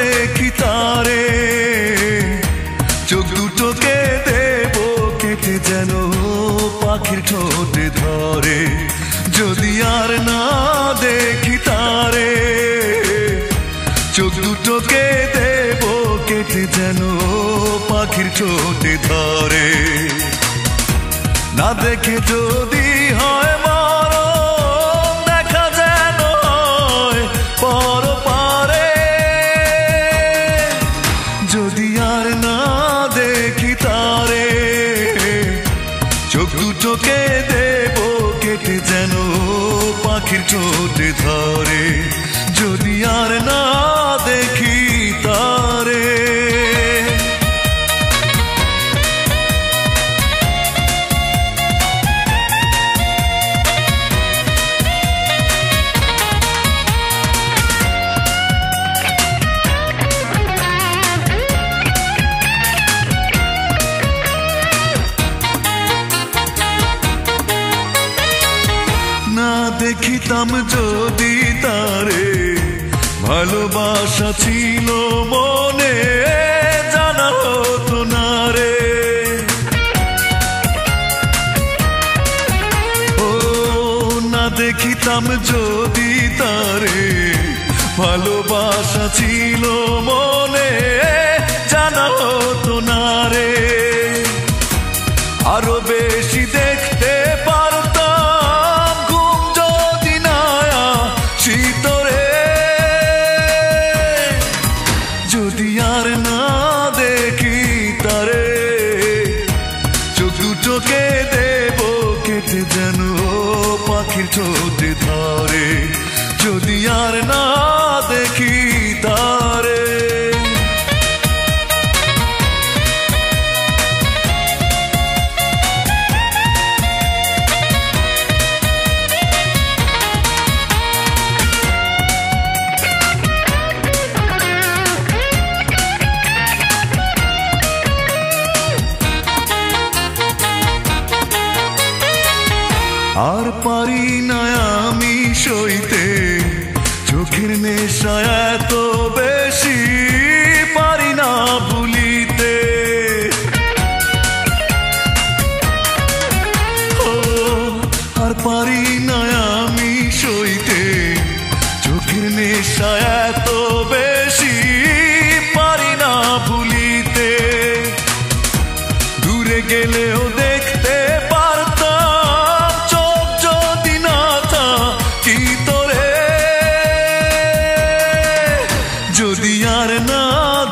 দেখি তারে, চোখ দুটোকে দেব কেটে যেন পাখির ঠোঁটে ধরে। যদি আর না দেখি তারে, চোখ দুটোকে দেব কেটে যেন পাখির ঠোঁটে ধরে। না দেখে যদি হয় মরণ, দেখা যেন হয় পরপারে। যদি আর না দেখি তারে, চোখ দুটোকে দেব কেটে যেন পাখির ঠোঁটে ধরে। যদি আর না দেখি তারে। না দেখিতাম যদি তারে, ভালোবাসা ছিল মনে, জানা হতো না রে। ও না দেখিতাম যদি তারে, ভালোবাসা ছিল মনে, জানা হতো না রে। আরো বেশি দেখতে পারতাম ঘুম যদি না শীতরে। যদি আর না দেখি তারে, চোখ দুটোকে দেব কেটে যেন পাখির ঠোঁটে ধরে। যদি আর না দেখি তারে। আর পারি না আমি সইতে চোখের নেশা এত বেশি, পারি না ভুলিতে। ও আর পারি না আমি সইতে চোখের নেশা এত বেশি, পারি না ভুলিতে। দূরে গেলেও দেখতে পারতাম চোখ যদি না থাকি তোরে। যদি আর না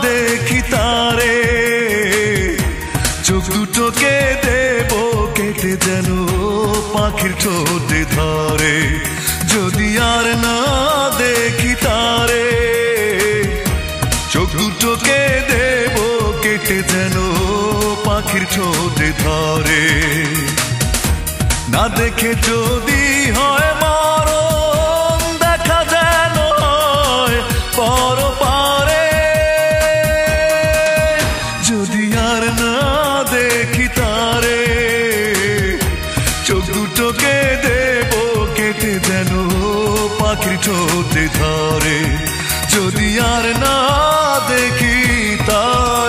দেখি তারে, চোখ দুটোকে দেব কেটে যেন পাখির ঠোঁটে ধরে। যদি আর না দেখি তারে, চোখ দুটোকে দেব কেটে যেন পাখির ঠোঁটে ধরে। না দেখে যদি হয় মরণ, দেখা যেন হয় পরপারে। যদি আর না দেখি তারে, চোখ দুটোকে দেব কেটে যেন পাখির ঠোঁটে ধরে। যদি আর না দেখি তারে।